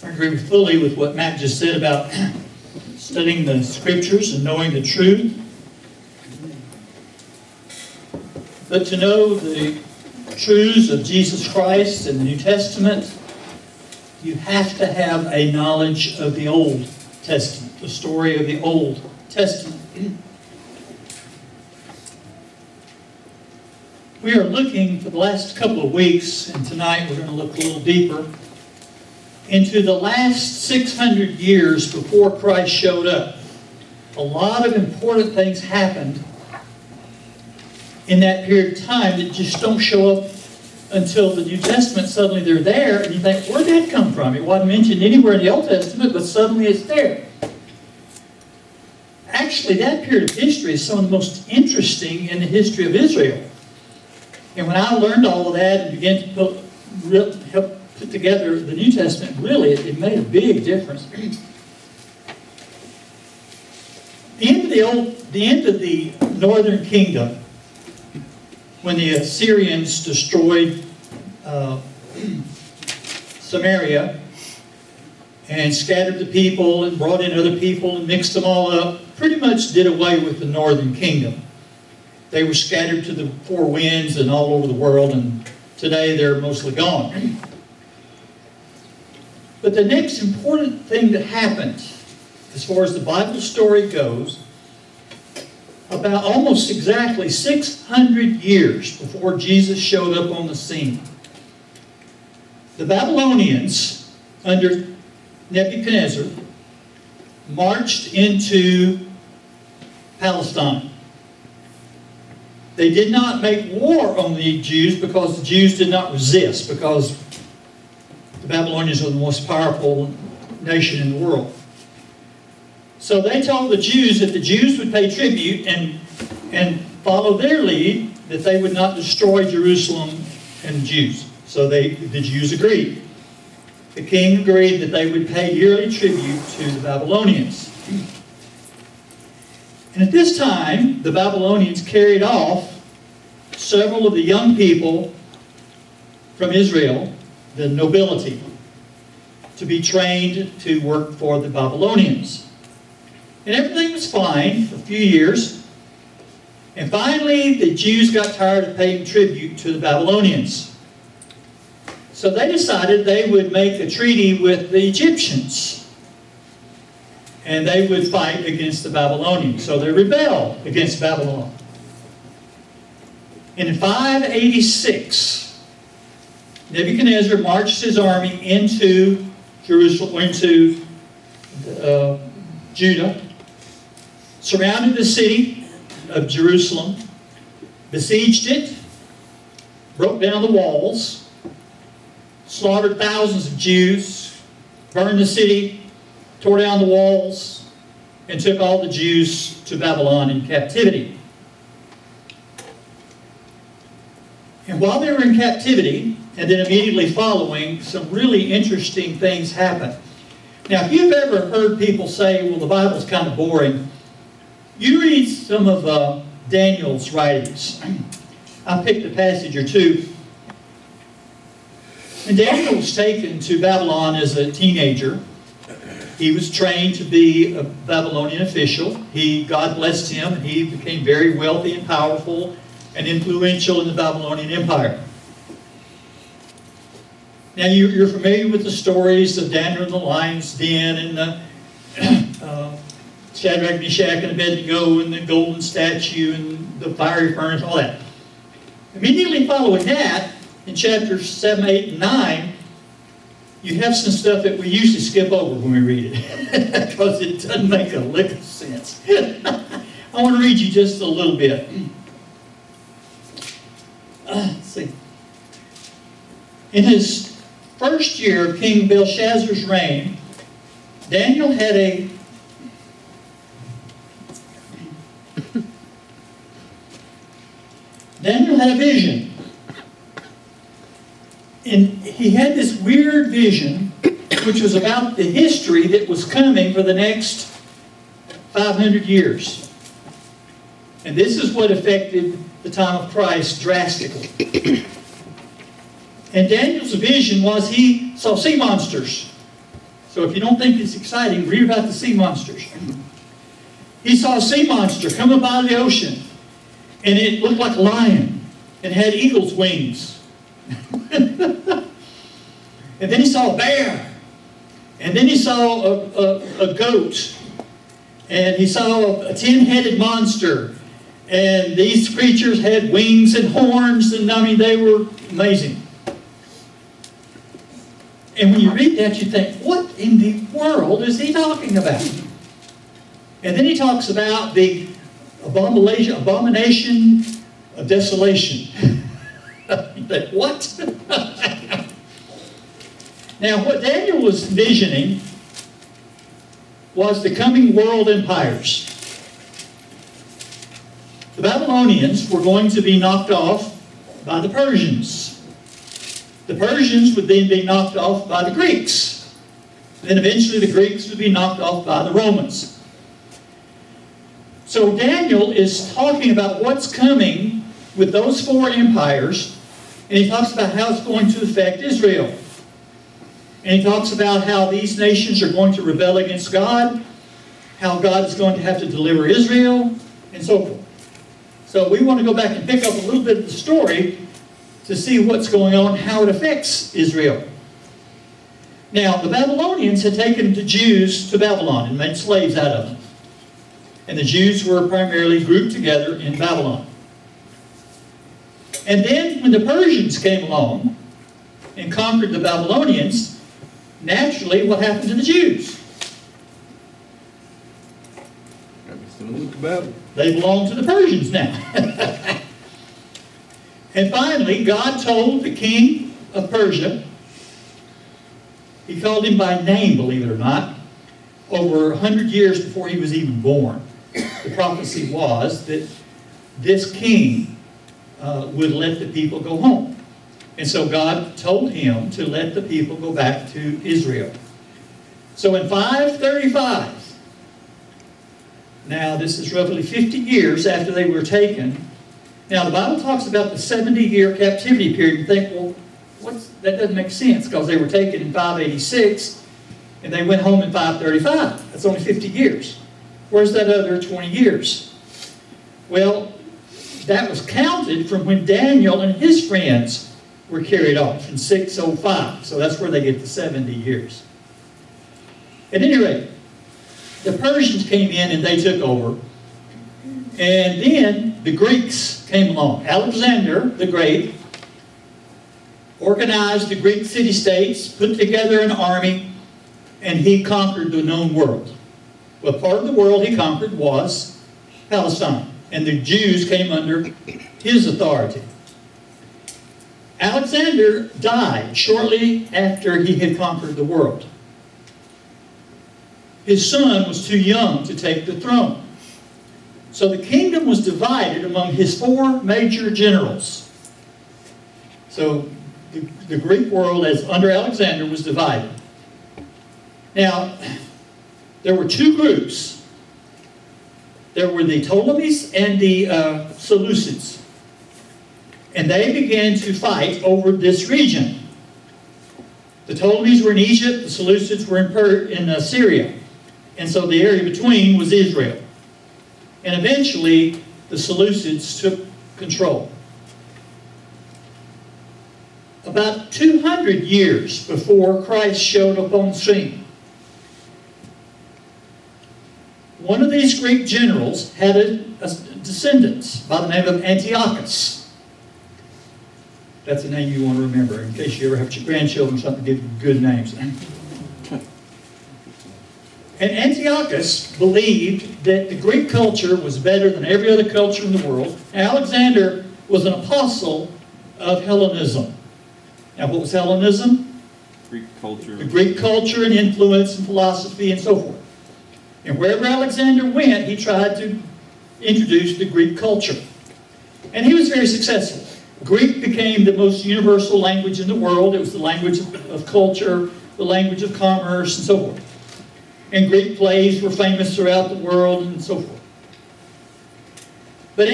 I agree fully with what Matt just said about studying the Scriptures and knowing the truth. But to know the truths of Jesus Christ and the New Testament, you have to have a knowledge of the Old Testament, the story of the Old Testament. We are looking for the last couple of weeks, and tonight we're going to look a little deeper into the last 600 years before Christ showed up. A lot of important things happened in that period of time that just don't show up until the New Testament. Suddenly they're there, and you think, where'd that come from? It wasn't mentioned anywhere in the Old Testament, but suddenly it's there. Actually, that period of history is some of the most interesting in the history of Israel. And when I learned all of that and began to help put together the New Testament, really, it made a big difference. The end of the northern kingdom, when the Assyrians destroyed Samaria and scattered the people and brought in other people and mixed them all up, pretty much did away with the northern kingdom. They were scattered to the four winds and all over the world, and today they're mostly gone. But the next important thing that happened, as far as the Bible story goes, about almost exactly 600 years before Jesus showed up on the scene, the Babylonians, under Nebuchadnezzar, marched into Palestine. They did not make war on the Jews because the Jews did not resist, because the Babylonians were the most powerful nation in the world. So they told the Jews that the Jews would pay tribute and follow their lead, that they would not destroy Jerusalem and the Jews. So the Jews agreed. The king agreed that they would pay yearly tribute to the Babylonians. And at this time, the Babylonians carried off several of the young people from Israel, the nobility, to be trained to work for the Babylonians. And everything was fine for a few years. And finally, the Jews got tired of paying tribute to the Babylonians. So they decided they would make a treaty with the Egyptians. And they would fight against the Babylonians. So they rebelled against Babylon. And in 586, Nebuchadnezzar marched his army into Jerusalem, into Judah, surrounded the city of Jerusalem, besieged it, broke down the walls, slaughtered thousands of Jews, burned the city, tore down the walls, and took all the Jews to Babylon in captivity. And while they were in captivity, and then immediately following, some really interesting things happened. Now, if you've ever heard people say, well, the Bible's kind of boring, you read some of Daniel's writings. I picked a passage or two. And Daniel was taken to Babylon as a teenager. He was trained to be a Babylonian official. God blessed him, and he became very wealthy and powerful and influential in the Babylonian Empire. Now, you're familiar with the stories of Daniel in the lion's den, and the Shadrach, Meshach, and Abednego, and the golden statue, and the fiery furnace, all that. Immediately following that, in chapters 7, 8, and 9, you have some stuff that we usually skip over when we read it, because it doesn't make a lick of sense. I want to read you just a little bit. Let's see. In his first year of King Belshazzar's reign, Daniel had a vision. And he had this weird vision, which was about the history that was coming for the next 500 years. And this is what affected the time of Christ drastically. And Daniel's vision was he saw sea monsters So if you don't think it's exciting, read about the sea monsters. He saw a sea monster come up out of the ocean, and it looked like a lion and had eagle's wings. And then he saw a bear, and then he saw a goat, and he saw a 10-headed monster, and these creatures had wings and horns, and I mean, they were amazing. And when you read that, you think, what in the world is he talking about? And then he talks about the abomination of desolation. You think, what? Now, what Daniel was envisioning was the coming world empires. The Babylonians were going to be knocked off by the Persians. The Persians would then be knocked off by the Greeks. Then eventually the Greeks would be knocked off by the Romans. So Daniel is talking about what's coming with those four empires, and he talks about how it's going to affect Israel. And he talks about how these nations are going to rebel against God, how God is going to have to deliver Israel, and so forth. So we want to go back and pick up a little bit of the story to see what's going on, how it affects Israel. Now, the Babylonians had taken the Jews to Babylon and made slaves out of them. And the Jews were primarily grouped together in Babylon. And then when the Persians came along and conquered the Babylonians, naturally, what happened to the Jews? They belong to the Persians now. And finally, God told the king of Persia, he called him by name, believe it or not, over 100 years before he was even born. The prophecy was that this king would let the people go home. And so God told him to let the people go back to Israel. So in 535, now this is roughly 50 years after they were taken. Now the Bible talks about the 70-year captivity period. You think, well, that doesn't make sense because they were taken in 586 and they went home in 535. That's only 50 years. Where's that other 20 years? Well, that was counted from when Daniel and his friends were carried off in 605. So that's where they get the 70 years. At any rate, the Persians came in and they took over. And then the Greeks came along. Alexander the Great organized the Greek city-states, put together an army, and he conquered the known world. Well, part of the world he conquered was Palestine. And the Jews came under his authority. Alexander died shortly after he had conquered the world. His son was too young to take the throne. So the kingdom was divided among his four major generals. So the Greek world, as under Alexander, was divided. Now, there were two groups. There were the Ptolemies and the Seleucids. And they began to fight over this region. The Ptolemies were in Egypt, the Seleucids were in Syria. And so the area between was Israel. And eventually, the Seleucids took control. About 200 years before Christ showed up on the scene, one of these Greek generals had a descendant by the name of Antiochus. That's a name you want to remember in case you ever have your grandchildren or something, give them good names. And Antiochus believed that the Greek culture was better than every other culture in the world. Alexander was an apostle of Hellenism. Now, what was Hellenism? Greek culture. The Greek culture and influence and philosophy and so forth. And wherever Alexander went, he tried to introduce the Greek culture. And he was very successful. Greek became the most universal language in the world. It was the language of culture, the language of commerce, and so forth. And Greek plays were famous throughout the world, and so forth. But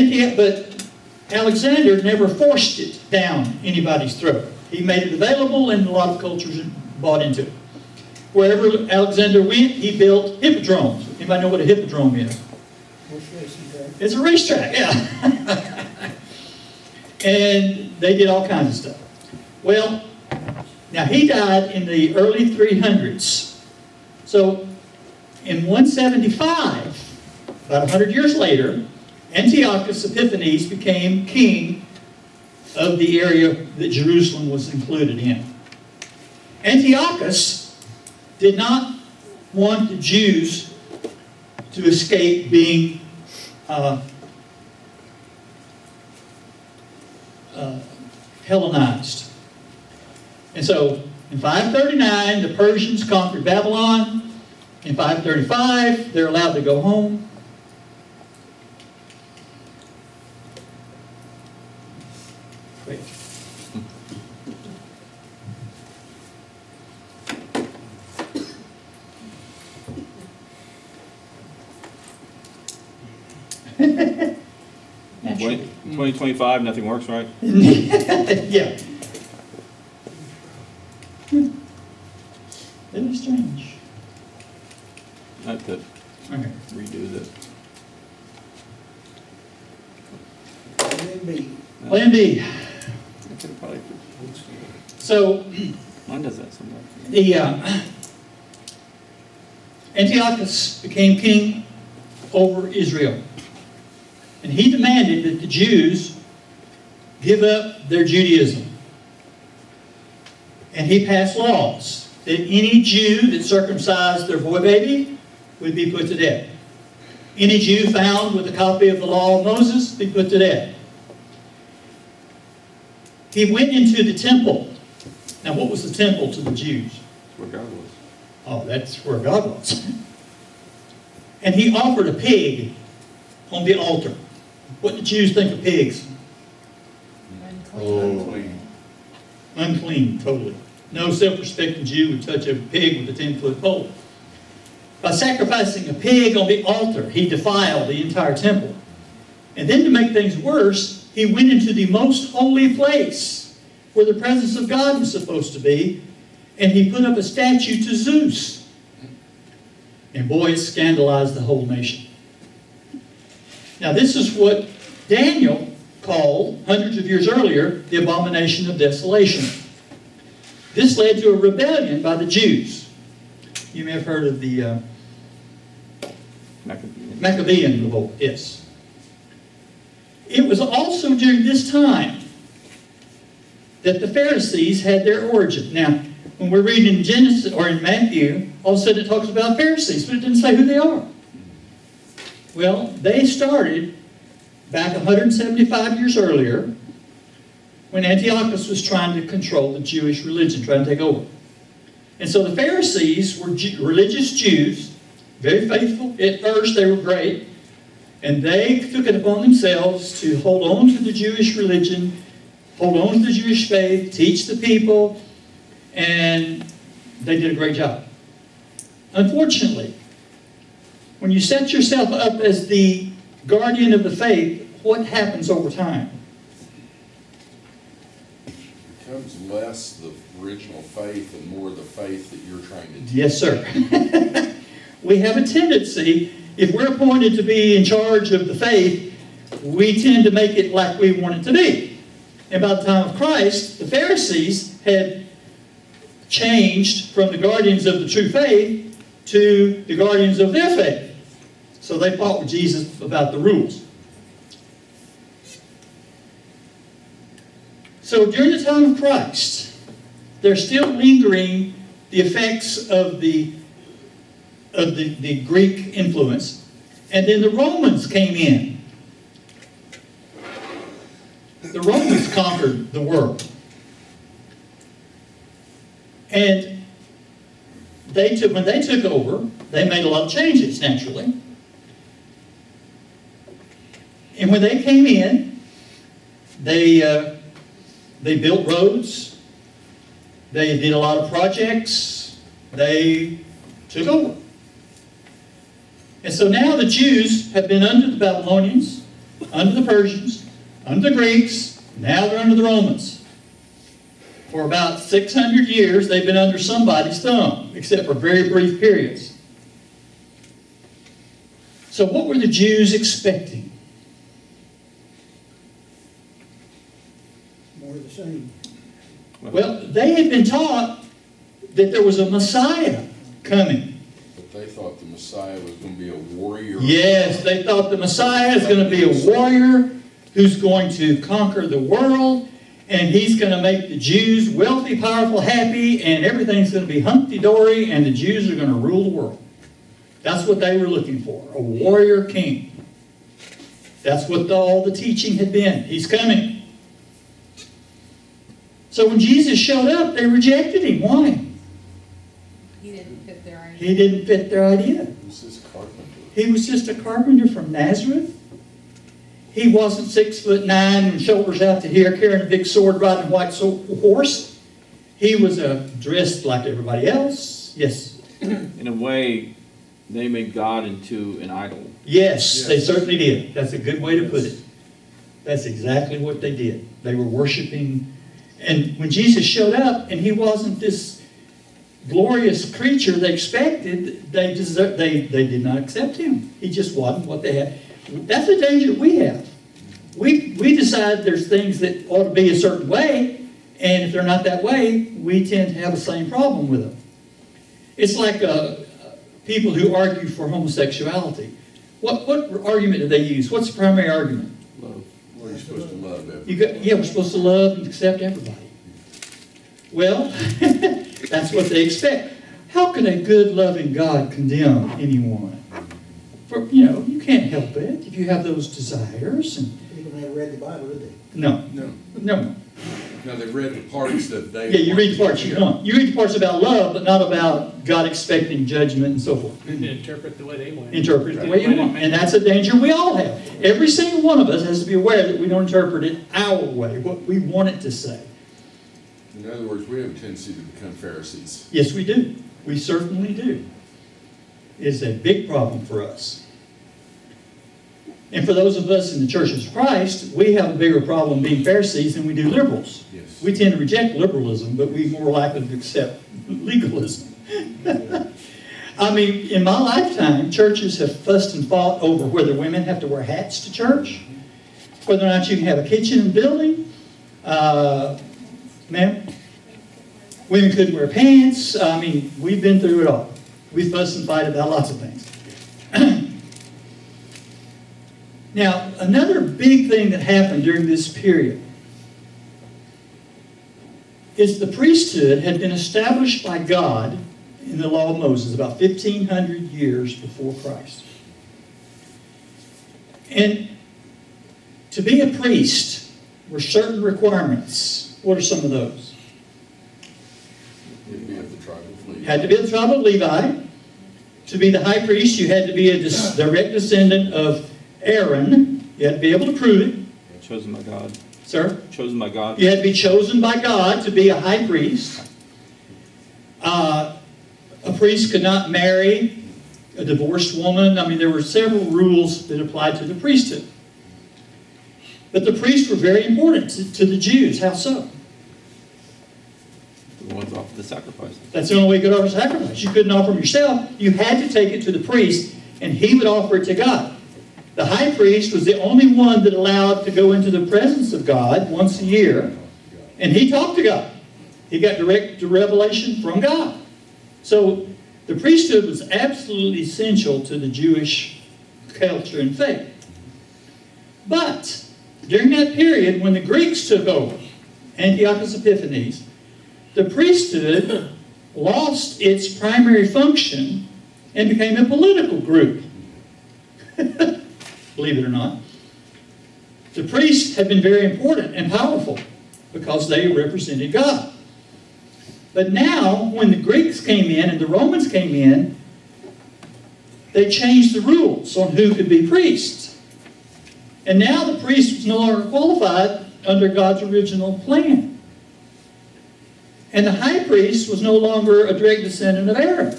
Alexander never forced it down anybody's throat. He made it available, and a lot of cultures bought into it. wherever Alexander went, he built hippodromes. Anybody know what a hippodrome is? It's a racetrack, yeah. And they did all kinds of stuff. Well, now he died in the early 300s. So in 175, about 100 years later, Antiochus Epiphanes became king of the area that Jerusalem was included in. Antiochus did not want the Jews to escape being Hellenized. And so in 539, the Persians conquered Babylon. In 535, they're allowed to go home. Wait. Naturally. 2025, nothing works, right? Yeah. Isn't it strange? Not to Okay. redo this. Plan B. I could probably. So Mine does that somewhere. the Antiochus became king over Israel. And he demanded that the Jews give up their Judaism. And he passed laws that any Jew that circumcised their boy baby would be put to death. Any Jew found with a copy of the law of Moses be put to death. He went into the temple. Now, what was the temple to the Jews? That's where God was. Oh, that's where God was. And he offered a pig on the altar. What did Jews think of pigs? Unclean. Unclean, totally. No self-respecting Jew would touch a pig with a 10-foot pole. By sacrificing a pig on the altar, he defiled the entire temple. And then to make things worse, he went into the most holy place where the presence of God was supposed to be, and he put up a statue to Zeus. And boy, it scandalized the whole nation. Now, this is what Daniel called, hundreds of years earlier, the abomination of desolation. This led to a rebellion by the Jews. You may have heard of the Maccabean revolt, yes. It was also during this time that the Pharisees had their origin. Now, when we're reading in Genesis or in Matthew, all of a sudden it talks about Pharisees, but it didn't say who they are. Well, they started back 175 years earlier when Antiochus was trying to control the Jewish religion, trying to take over. And so the Pharisees were religious Jews, very faithful. At first, they were great. And they took it upon themselves to hold on to the Jewish religion, hold on to the Jewish faith, teach the people, and they did a great job. Unfortunately, when you set yourself up as the guardian of the faith, what happens over time? It becomes less the original faith and more the faith that you're trying to teach. Yes, sir. We have a tendency, if we're appointed to be in charge of the faith, we tend to make it like we want it to be. And by the time of Christ, the Pharisees had changed from the guardians of the true faith to the guardians of their faith. So they fought with Jesus about the rules. So during the time of Christ, there's still lingering the effects of the Greek influence. And then the Romans came in. The Romans conquered the world. And when they took over, they made a lot of changes, naturally. And when they came in, they built roads. They did a lot of projects. They took over. And so now the Jews have been under the Babylonians, under the Persians, under the Greeks. Now they're under the Romans. For about 600 years, they've been under somebody's thumb, except for very brief periods. So what were the Jews expecting? More of the same. Well, they had been taught that there was a Messiah coming. But they thought the Messiah was going to be a warrior. Yes, they thought the Messiah is going to be a warrior who's going to conquer the world, and he's going to make the Jews wealthy, powerful, happy, and everything's going to be hunky-dory, and the Jews are going to rule the world. That's what they were looking for, a warrior king. That's what all the teaching had been. He's coming. So when Jesus showed up, they rejected him. Why? He didn't fit their idea. He didn't fit their idea. He was this carpenter. He was just a carpenter from Nazareth. He wasn't 6'9" and shoulders out to here, carrying a big sword, riding a white horse. He was dressed like everybody else. Yes. In a way, they made God into an idol. Yes, they certainly did. That's a good way to put it. That's exactly what they did. They were worshiping. And when Jesus showed up, and he wasn't this glorious creature they expected, they did not accept him. He just wasn't what they had. That's the danger we have. We decide there's things that ought to be a certain way, and if they're not that way, we tend to have the same problem with them. It's like people who argue for homosexuality. What argument do they use? What's the primary argument? Love. Well, you're supposed to love everybody. Yeah, we're supposed to love and accept everybody. Well, that's what they expect. How can a good, loving God condemn anyone? For, you can't help it if you have those desires. And People never read the Bible, did they? no. No. No. Now, they've read the parts that they... Yeah, you read the parts you want. You read the parts about love, but not about God expecting judgment and so forth. And interpret the way they want. Interpret it the way you want. And that's a danger we all have. Every single one of us has to be aware that we don't interpret it our way, what we want it to say. In other words, we have a tendency to become Pharisees. Yes, we do. We certainly do. It's a big problem for us. And for those of us in the Church of Christ, we have a bigger problem being Pharisees than we do liberals. Yes. We tend to reject liberalism, but we're more likely to accept legalism. I mean, in my lifetime, churches have fussed and fought over whether women have to wear hats to church, whether or not you can have a kitchen in the building. Ma'am? Women couldn't wear pants. I mean, we've been through it all. We fuss and fight about lots of things. Now, another big thing that happened during this period is the priesthood had been established by God in the law of Moses about 1,500 years before Christ. And to be a priest were certain requirements. What are some of those? You'd be of the tribe of Levi. Had to be of the tribe of Levi. To be the high priest, you had to be a direct descendant of Aaron. You had to be able to prove it. Chosen by God. Sir? Chosen by God. You had to be chosen by God to be a high priest. A priest could not marry a divorced woman. I mean, there were several rules that applied to the priesthood. But the priests were very important to the Jews. How so? The ones offered the sacrifice. That's the only way you could offer sacrifice. You couldn't offer them yourself. You had to take it to the priest, and he would offer it to God. The high priest was the only one that allowed to go into the presence of God once a year, and he talked to God. He got direct revelation from God. So the priesthood was absolutely essential to the Jewish culture and faith. But during that period, when the Greeks took over, Antiochus Epiphanes, the priesthood lost its primary function and became a political group. Believe it or not. The priests had been very important and powerful because they represented God. But now, when the Greeks came in and the Romans came in, they changed the rules on who could be priests. And now the priest was no longer qualified under God's original plan. And the high priest was no longer a direct descendant of Aaron.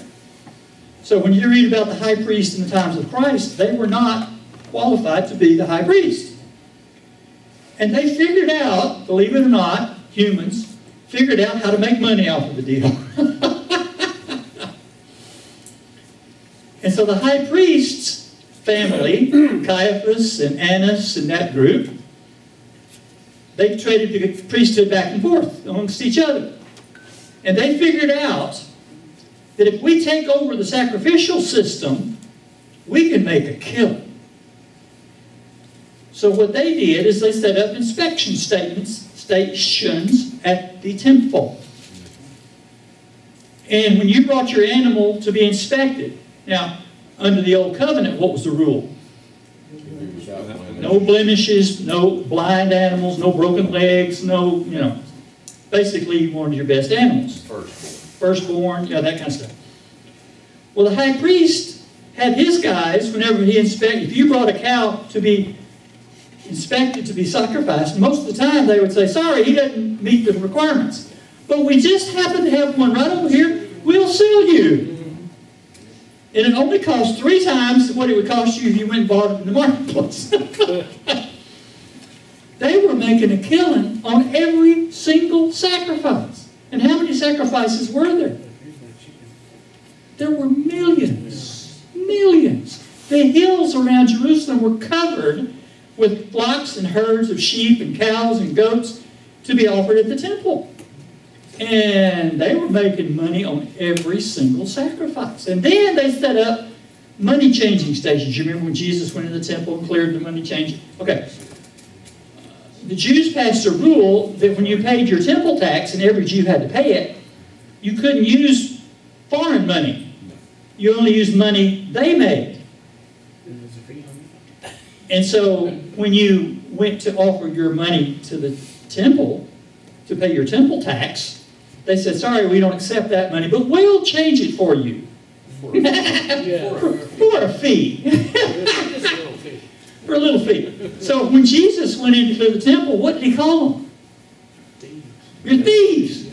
So when you read about the high priest in the times of Christ, they were not qualified to be the high priest. And they figured out, believe it or not, humans figured out how to make money off of the deal. And so the high priest's family, Caiaphas and Annas and that group, they traded the priesthood back and forth amongst each other. And they figured out that if we take over the sacrificial system, we can make a killing. So what they did is they set up inspection stations at the temple. And when you brought your animal to be inspected, now, under the old covenant, what was the rule? No blemishes, no blind animals, no broken legs, no, basically you wanted your best animals. Firstborn, that kind of stuff. Well, the high priest had his guys, whenever he inspected, if you brought a cow to be inspected to be sacrificed, most of the time they would say, sorry, he doesn't meet the requirements. But we just happen to have one right over here, we'll sell you. And it only costs 3 times what it would cost you if you went and bought it in the marketplace. They were making a killing on every single sacrifice. And how many sacrifices were there? There were millions. Millions. The hills around Jerusalem were covered with flocks and herds of sheep and cows and goats to be offered at the temple. And they were making money on every single sacrifice. And then they set up money changing stations. You remember when Jesus went in the temple and cleared the money changing? Okay. The Jews passed a rule that when you paid your temple tax, and every Jew had to pay it, you couldn't use foreign money. You only used money they made. And so when you went to offer your money to the temple to pay your temple tax, they said, sorry, we don't accept that money, but we'll change it for you. For a fee. For a little fee. So when Jesus went into the temple, what did he call them? You're thieves.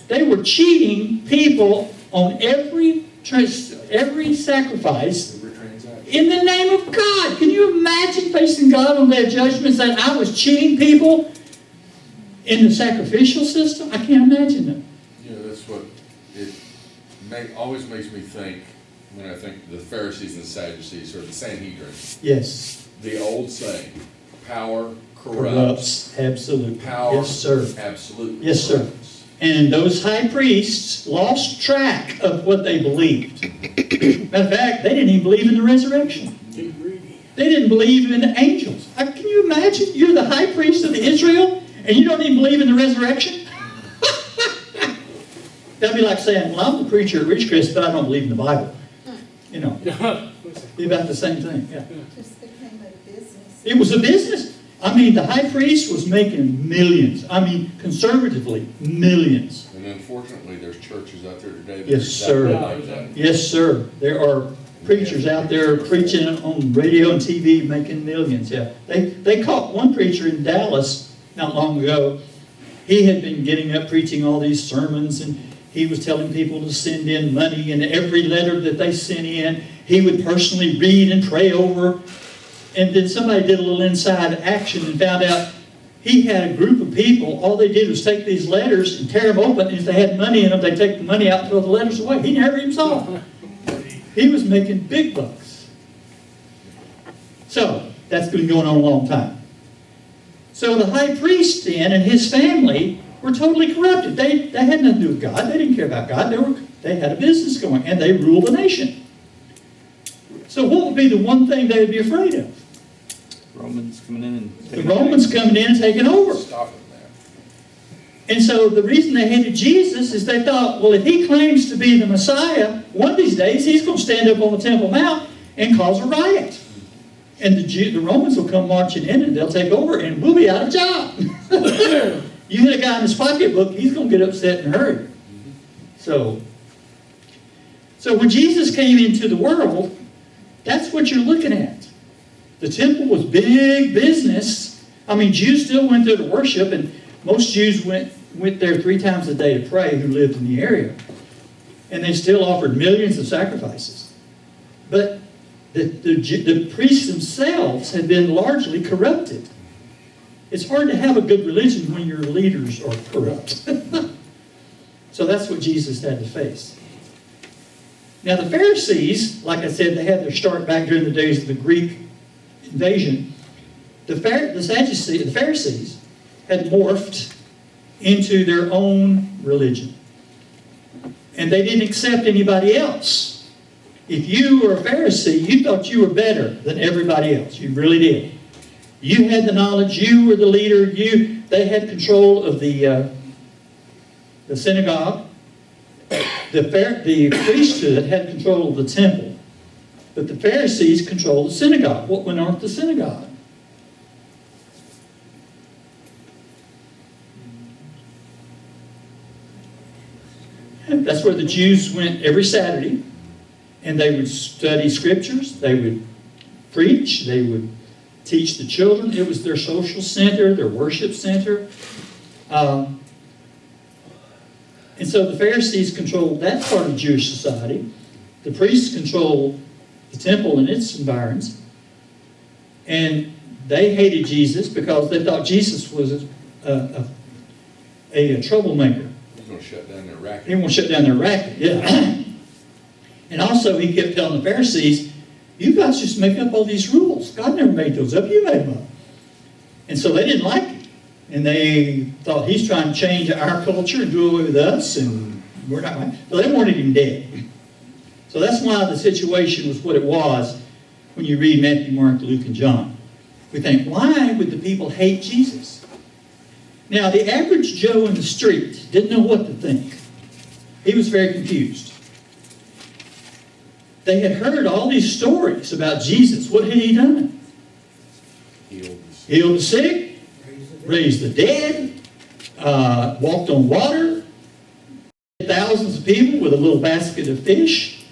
They were cheating people on every sacrifice in the name of God. Can you imagine facing God on the day of judgment saying, I was cheating people in the sacrificial system? I can't imagine that. That's what it always makes me think when I think the Pharisees and the Sadducees, or the Sanhedrin. Yes. The old saying, power Corrupts. Absolutely. Power, yes, sir. Absolutely. Yes, sir. And those high priests lost track of what they believed. Matter of fact, they didn't even believe in the resurrection. They didn't believe in the angels. Can you imagine? You're the high priest of Israel, and you don't even believe in the resurrection? That'd be like saying, well, I'm the preacher at Ridgecrest, but I don't believe in the Bible. Be about the same thing. Yeah. Just became a business. It was a business. I mean, the high priest was making millions. I mean, conservatively, millions. And unfortunately, there's churches out there today that Yes, sir. like that. Yes, sir. There are preachers out there preaching on radio and TV making millions. Yeah. They caught one preacher in Dallas not long ago. He had been getting up preaching all these sermons, and he was telling people to send in money, and every letter that they sent in, he would personally read and pray over. And then somebody did a little inside action and found out he had a group of people, all they did was take these letters and tear them open, and if they had money in them, they'd take the money out and throw the letters away. He never even saw them. He was making big bucks. So, that's been going on a long time. So the high priest then and his family were totally corrupted. They had nothing to do with God. They didn't care about God. They had a business going, and they ruled the nation. So what would be the one thing they would be afraid of? Romans coming in and The Romans coming in and taking over. Stopping that. And so the reason they hated Jesus is they thought, well, if he claims to be the Messiah, one of these days he's going to stand up on the Temple Mount and cause a riot. And the Romans will come marching in and they'll take over and we'll be out of job. You hit a guy in his pocketbook, he's going to get upset in a hurry. So when Jesus came into the world, that's what you're looking at. The temple was big business. I mean, Jews still went there to worship, and most Jews went there 3 times a day to pray who lived in the area. And they still offered millions of sacrifices. But the priests themselves had been largely corrupted. It's hard to have a good religion when your leaders are corrupt. So that's what Jesus had to face. Now the Pharisees, like I said, they had their start back during the days of the Greek invasion. The Pharisees had morphed into their own religion. And they didn't accept anybody else. If you were a Pharisee, you thought you were better than everybody else. You really did. You had the knowledge. You were the leader. They had control of the synagogue. The priesthood had control of the temple. But the Pharisees controlled the synagogue. What went on at the synagogue? That's where the Jews went every Saturday, and they would study scriptures, they would preach, they would teach the children. It was their social center, their worship center. And so the Pharisees controlled that part of Jewish society. The priests controlled the temple and its environs. And they hated Jesus because they thought Jesus was a troublemaker. He's going to shut down their racket. He won't shut down their racket, yeah. And also he kept telling the Pharisees, you guys just make up all these rules. God never made those up, you made them up. And so they didn't like it. And they thought he's trying to change our culture and do away with us, and we're not right. So they wanted him dead. So that's why the situation was what it was when you read Matthew, Mark, Luke, and John. We think, why would the people hate Jesus? Now, the average Joe in the street didn't know what to think. He was very confused. They had heard all these stories about Jesus. What had he done? Healed the sick, raised the dead, walked on water, thousands of people with a little basket of fish.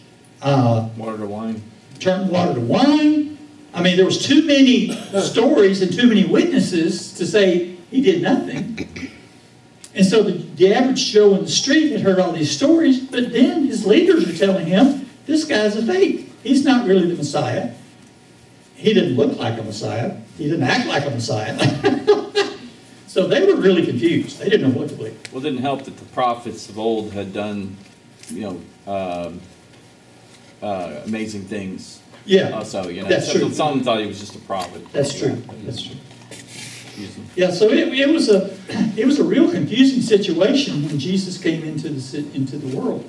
Water to wine. Turned water to wine. I mean, there was too many stories and too many witnesses to say he did nothing. And so the average Joe in the street had heard all these stories, but then his leaders are telling him, this guy's a fake. He's not really the Messiah. He didn't look like a Messiah. He didn't act like a Messiah. So they were really confused. They didn't know what to believe. Well, it didn't help that the prophets of old had done, amazing things. Yeah, Also, that's true. Some thought he was just a prophet. That's true. That's true. Confusing. Yeah, so it was a real confusing situation when Jesus came into the world.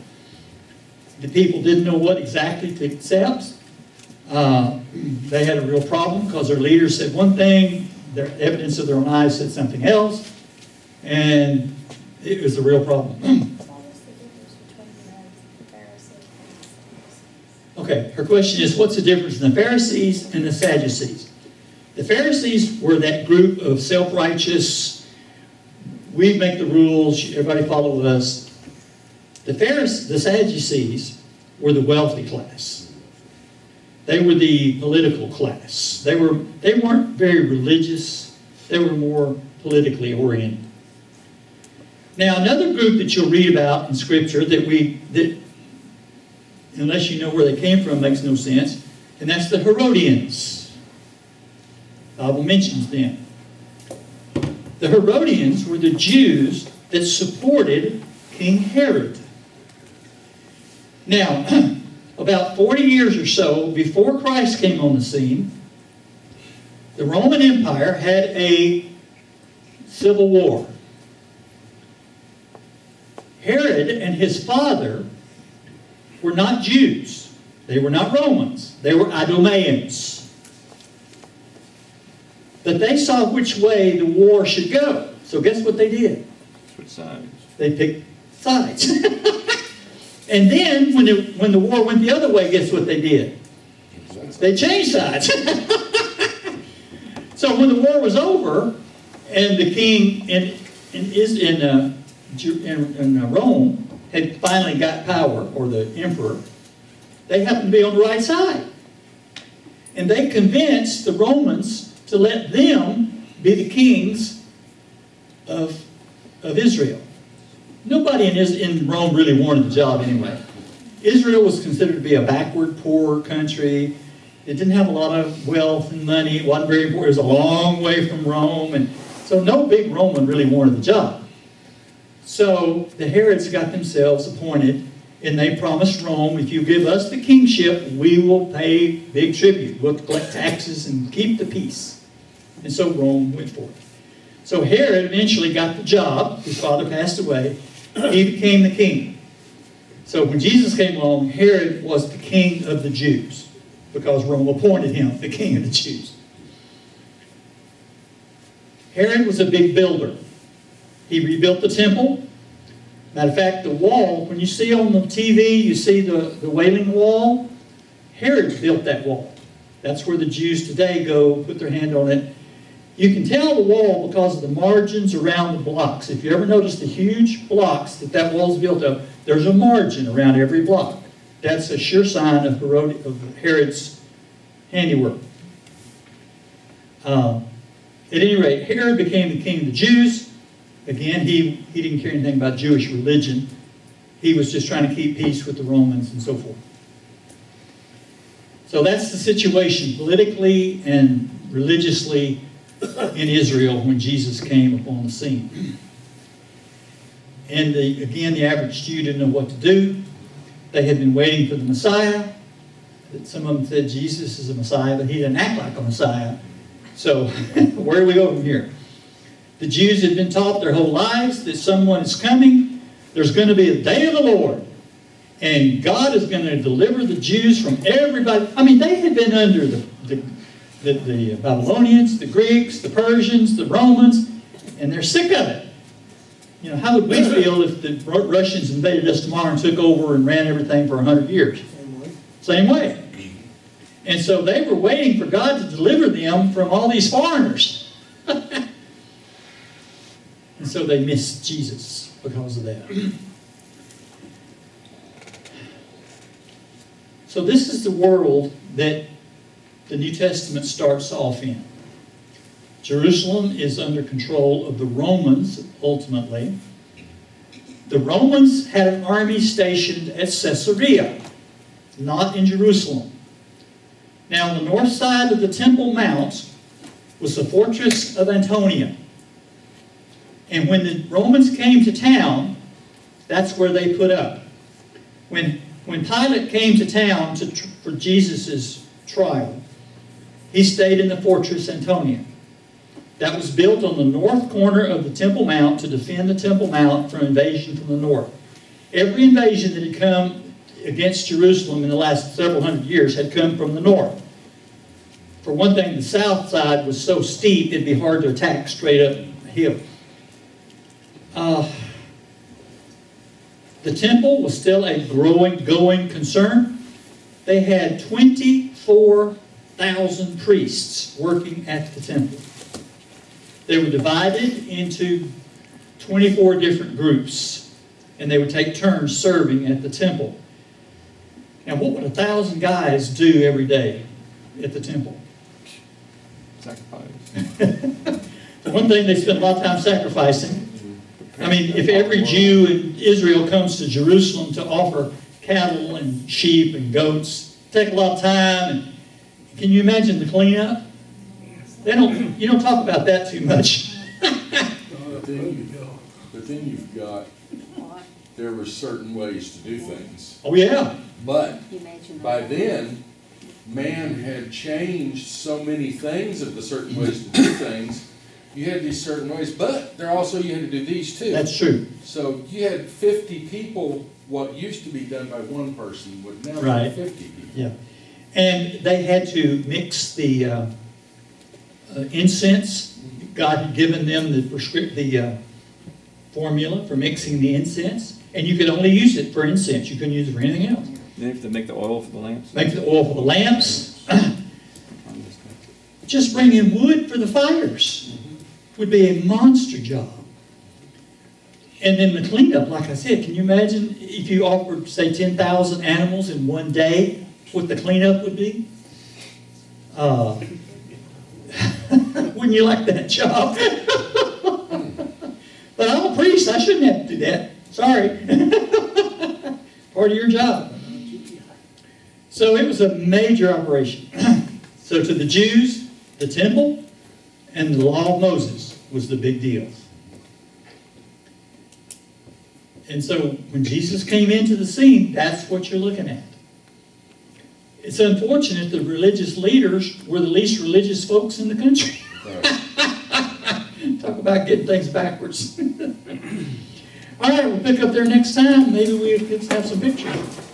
The people didn't know what exactly to accept. They had a real problem because their leaders said one thing, their evidence of their own eyes said something else, and it was a real problem. What was the difference between the Pharisees and the Sadducees? Okay, her question is, what's the difference in the Pharisees and the Sadducees? The Pharisees were that group of self-righteous, we make the rules, everybody follow us. The Sadducees were the wealthy class. They were the political class. They weren't very religious. They were more politically oriented. Now, another group that you'll read about in Scripture that unless you know where they came from, makes no sense, and that's the Herodians. The Bible mentions them. The Herodians were the Jews that supported King Herod. Now, about 40 years or so before Christ came on the scene, the Roman Empire had a civil war. Herod and his father were not Jews. They were not Romans. They were Idumeans. But they saw which way the war should go. So guess what they did? Switch sides. They picked sides. And then, when the war went the other way, guess what they did? They changed sides. So when the war was over, and the king in Rome had finally got power, or the emperor, they happened to be on the right side. And they convinced the Romans to let them be the kings of Israel. Nobody in Rome really wanted the job anyway. Israel was considered to be a backward, poor country. It didn't have a lot of wealth and money. It wasn't very important. It was a long way from Rome. And So no big Roman really wanted the job. So the Herods got themselves appointed, and they promised Rome, if you give us the kingship, we will pay big tribute. We'll collect taxes and keep the peace. And so Rome went for it. So Herod eventually got the job. His father passed away. He became the king. So when Jesus came along, Herod was the king of the Jews because Rome appointed him the king of the Jews. Herod was a big builder. He rebuilt the temple. Matter of fact, the wall, when you see on the TV, you see the Wailing Wall, Herod built that wall. That's where the Jews today go put their hand on it. You can tell the wall because of the margins around the blocks. If you ever notice the huge blocks that wall is built of, there's a margin around every block. That's a sure sign of Herod's handiwork. At any rate, Herod became the king of the Jews. Again, he didn't care anything about Jewish religion. He was just trying to keep peace with the Romans and so forth. So that's the situation politically and religiously in Israel when Jesus came upon the scene. And again, the average Jew didn't know what to do. They had been waiting for the Messiah. Some of them said Jesus is a Messiah, but he didn't act like a Messiah. So where do we go from here? The Jews had been taught their whole lives that someone is coming. There's going to be a day of the Lord. And God is going to deliver the Jews from everybody. I mean, they had been under the Babylonians, the Greeks, the Persians, the Romans, and they're sick of it. You know, how would we feel if the Russians invaded us tomorrow and took over and ran everything for 100 years? Same way. And so they were waiting for God to deliver them from all these foreigners. And so they missed Jesus because of that. So this is the world that the New Testament starts off in. Jerusalem is under control of the Romans, ultimately. The Romans had an army stationed at Caesarea, not in Jerusalem. Now, on the north side of the Temple Mount was the fortress of Antonia. And when the Romans came to town, that's where they put up. When Pilate came to town for Jesus' trial, he stayed in the fortress Antonia. That was built on the north corner of the Temple Mount to defend the Temple Mount from invasion from the north. Every invasion that had come against Jerusalem in the last several hundred years had come from the north. For one thing, the south side was so steep it'd be hard to attack straight up the hill. The temple was still a going concern. They had 24,000 priests working at the temple. They were divided into 24 different groups, and they would take turns serving at the temple. Now, what would 1,000 guys do every day at the temple? Sacrifice. For one thing, they spent a lot of time sacrificing. I mean, if every Jew in Israel comes to Jerusalem to offer cattle and sheep and goats, take a lot of time. And can you imagine the cleanup? You don't talk about that too much. But then you've got, there were certain ways to do things. Oh, yeah. But by then, man had changed so many things of the certain ways to do things. You had these certain ways, but there also you had to do these too. That's true. So you had 50 people, what used to be done by one person would now Right. be 50 people. Yeah. And they had to mix the incense. God had given them the formula for mixing the incense. And you could only use it for incense. You couldn't use it for anything else. They have to make the oil for the lamps. Make the oil for the lamps. Just bring in wood for the fires. Would be a monster job. And then the cleanup, like I said, can you imagine if you offered, say, 10,000 animals in one day, what the cleanup would be? Wouldn't you like that job? But I'm a priest. I shouldn't have to do that. Sorry. Part of your job. So it was a major operation. So to the Jews, the temple and the law of Moses was the big deal. And so when Jesus came into the scene, that's what you're looking at. It's unfortunate the religious leaders were the least religious folks in the country. Right. Talk about getting things backwards. All right, we'll pick up there next time. Maybe we could have some pictures.